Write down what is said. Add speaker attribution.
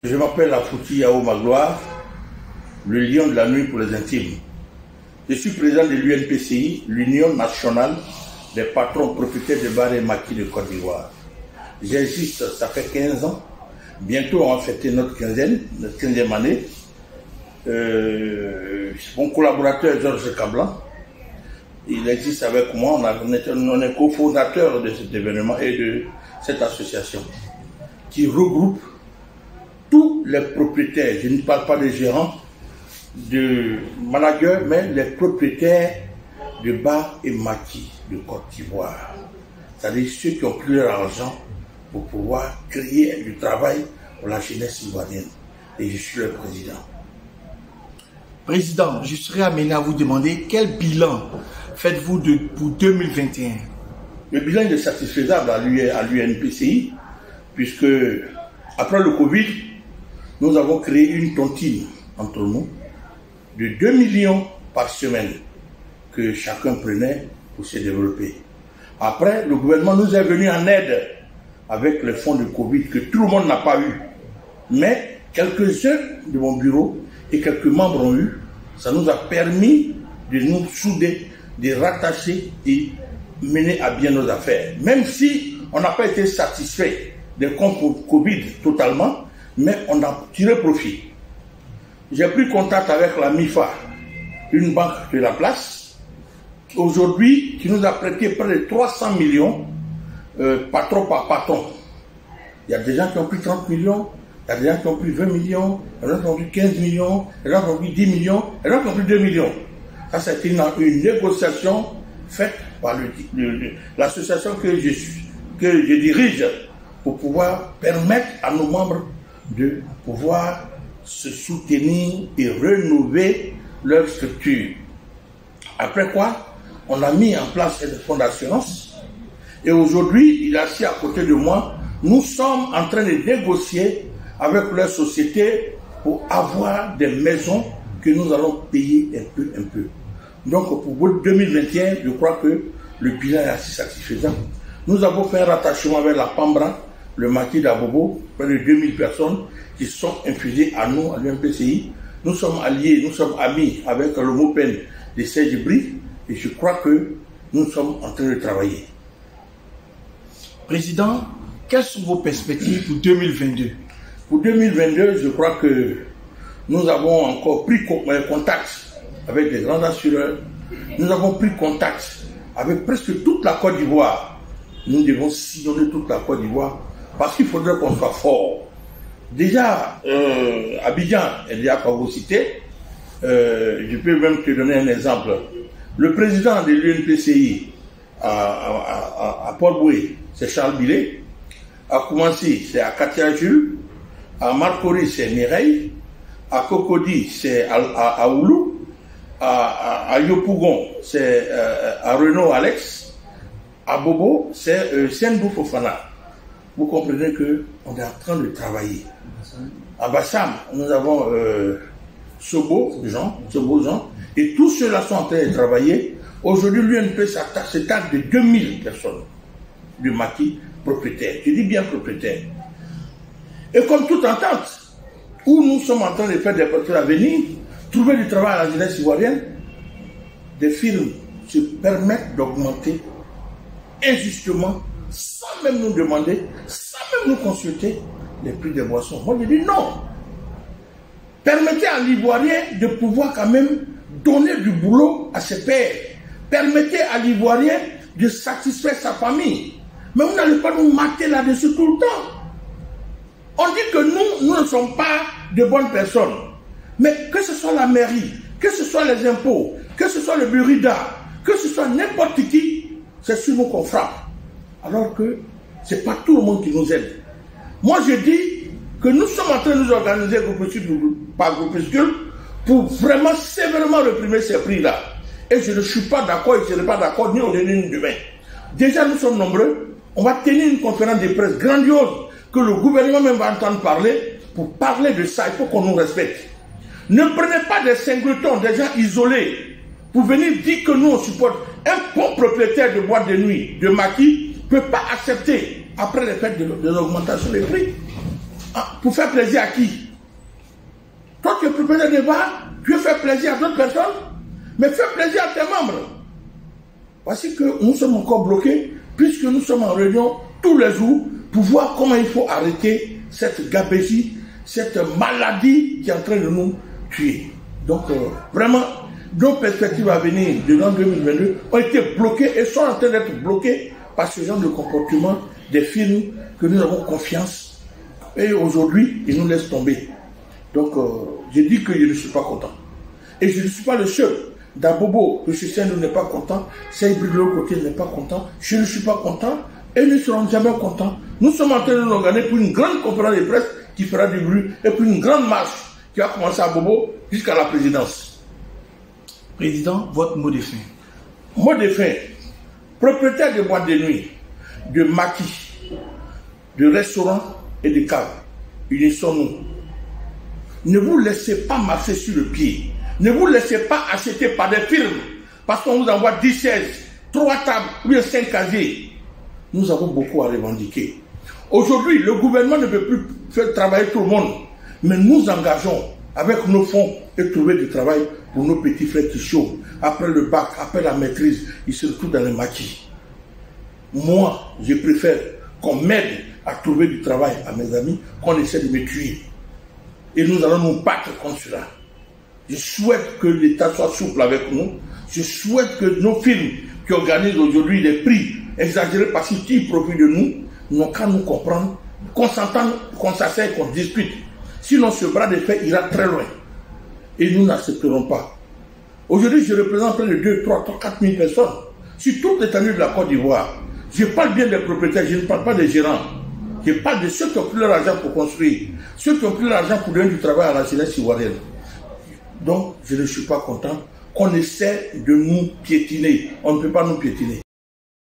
Speaker 1: Je m'appelle Afouti Yao Magloire, le lion de la nuit pour les intimes. Je suis président de l'UNPCI, l'Union nationale des patrons propriétaires de bars et maquis de Côte d'Ivoire. J'existe, ça fait 15 ans. Bientôt, on va fêter notre 15e année. Mon collaborateur Georges Cablan, il existe avec moi. On est cofondateur de cet événement et de cette association qui regroupe tous les propriétaires. Je ne parle pas des gérants, de managers, mais les propriétaires de bars et maquis de Côte d'Ivoire. C'est-à-dire ceux qui ont pris leur argent pour pouvoir créer du travail pour la jeunesse ivoirienne. Et je suis le président.
Speaker 2: Président, je serais amené à vous demander quel bilan faites-vous pour 2021?
Speaker 1: Le bilan est satisfaisable à l'UNPCI, puisque après le Covid, nous avons créé une tontine entre nous de 2 millions par semaine que chacun prenait pour se développer. Après, le gouvernement nous est venu en aide avec le fonds de Covid que tout le monde n'a pas eu. Mais quelques-uns de mon bureau et quelques membres ont eu. Ça nous a permis de nous souder, de rattacher et mener à bien nos affaires. Même si on n'a pas été satisfait des comptes Covid totalement, mais on a tiré profit. J'ai pris contact avec la MIFA, une banque de la place, aujourd'hui, qui nous a prêté près de 300 millions, patron par patron. Il y a des gens qui ont pris 30 millions, il y a des gens qui ont pris 20 millions, il y a des gens qui ont pris 15 millions, il y a des gens qui ont pris 10 millions, il y a des gens qui ont pris 2 millions. Ça, c'est une négociation faite par l'association que je dirige pour pouvoir permettre à nos membres de pouvoir se soutenir et renouveler leur structure. Après quoi, on a mis en place un fonds d'assurance et aujourd'hui, il est assis à côté de moi. Nous sommes en train de négocier avec leur société pour avoir des maisons que nous allons payer un peu. Donc pour 2021, je crois que le bilan est assez satisfaisant. Nous avons fait un rattachement avec la Pambra, le maquis d'Abobo, près de 2000 personnes qui sont infusées à nous, à l'UNPCI. Nous sommes alliés, nous sommes amis avec le MOPEN de Serge Brie et je crois que nous sommes en train de travailler.
Speaker 2: Président, quelles sont vos perspectives pour 2022?
Speaker 1: Pour 2022, je crois que nous avons encore pris contact avec des grands assureurs. Nous avons pris contact avec presque toute la Côte d'Ivoire. Nous devons sillonner toute la Côte d'Ivoire parce qu'il faudrait qu'on soit fort. Déjà, Abidjan est déjà phagocyté. Je peux même te donner un exemple. Le président de l'UNPCI à Port-Boué, c'est Charles Billet. À Koumansi, c'est Akatia Jules. À Marcory, c'est Mireille. À Cocody, c'est à Oulou. À Yopougon, c'est à Renaud Alex. À Bobo, c'est Sendou Fofana. Vous comprenez qu'on est en train de travailler. À Bassam, nous avons Sobo Jean. Et tous ceux-là sont en train de travailler. Aujourd'hui, l'UNP s'attaque de 2000 personnes de maquis propriétaires. Je dis bien propriétaires. Et comme toute entente, où nous sommes en train de faire des projets à venir, trouver du travail à la jeunesse ivoirienne, des firmes se permettent d'augmenter injustement, sans même nous demander, sans même nous consulter, les prix des boissons. Moi, je dis non. Permettez à l'Ivoirien de pouvoir quand même donner du boulot à ses pairs. Permettez à l'Ivoirien de satisfaire sa famille. Mais vous n'allez pas nous mater là-dessus tout le temps. On dit que nous ne sommes pas de bonnes personnes. Mais que ce soit la mairie, que ce soit les impôts, que ce soit le Burida, que ce soit n'importe qui, c'est sur nous qu'on frappe. Alors que ce n'est pas tout le monde qui nous aide. Moi, je dis que nous sommes en train de nous organiser groupuscule par groupuscule pour vraiment sévèrement réprimer ces prix-là. Et je ne suis pas d'accord, et je ne serai pas d'accord ni aujourd'hui ni demain. Déjà, nous sommes nombreux. On va tenir une conférence de presse grandiose que le gouvernement même va entendre parler. Pour parler de ça, il faut qu'on nous respecte. Ne prenez pas des singletons, des gens isolés, pour venir dire que nous, on supporte. Un bon propriétaire de boîte de nuit, de maquis, ne peut pas accepter, après les fêtes de l'augmentation des prix. Pour faire plaisir à qui? Toi, tu es propriétaire de bar, tu veux faire plaisir à d'autres personnes, mais fais plaisir à tes membres. Voici que nous sommes encore bloqués, puisque nous sommes en réunion tous les jours pour voir comment il faut arrêter cette gabegie, cette maladie qui est en train de nous tuer. Donc, vraiment, nos perspectives à venir de l'an 2022 ont été bloquées et sont en train d'être bloquées par ce genre de comportement des films que nous avons confiance. Et aujourd'hui, ils nous laissent tomber. Donc, j'ai dit que je ne suis pas content. Et je ne suis pas le seul. Dabobo, M. Sendou n'est pas content. Seydou de l'autre côté n'est pas content. Je ne suis pas content. Et nous ne serons jamais contents. Nous sommes en train de nous organiser pour une grande conférence de presse qui fera du bruit et pour une grande marche qui va commencer à Bobo jusqu'à la présidence.
Speaker 2: Président, votre mot de fin.
Speaker 1: Mot de fin. Propriétaire de boîtes de nuit, de maquis, de restaurants et de caves, unissons-nous. Ne vous laissez pas marcher sur le pied. Ne vous laissez pas acheter par des firmes parce qu'on vous envoie 10 chaises, 3 tables ou bien 5 casiers. Nous avons beaucoup à revendiquer. Aujourd'hui, le gouvernement ne peut plus faire travailler tout le monde, mais nous engageons avec nos fonds et trouver du travail pour nos petits frères qui chôment. Après le bac, après la maîtrise, ils se retrouvent dans les maquis. Moi, je préfère qu'on m'aide à trouver du travail à mes amis, qu'on essaie de me tuer. Et nous allons nous battre contre cela. Je souhaite que l'État soit souple avec nous. Je souhaite que nos films qui organisent aujourd'hui des prix exagérés parce qu'ils tirent profit de nous, n'ont qu'à nous comprendre, qu'on s'entende, qu'on s'asseye, qu'on discute. Sinon, ce bras de fer ira très loin. Et nous n'accepterons pas. Aujourd'hui, je représente près de 2, 3, 4 000 personnes. Sur toute l'étendue de la Côte d'Ivoire. Je parle bien des propriétaires, je ne parle pas des gérants. Je parle de ceux qui ont pris leur argent pour construire. Ceux qui ont pris l'argent pour donner du travail à la jeunesse ivoirienne. Donc, je ne suis pas content qu'on essaie de nous piétiner. On ne peut pas nous piétiner.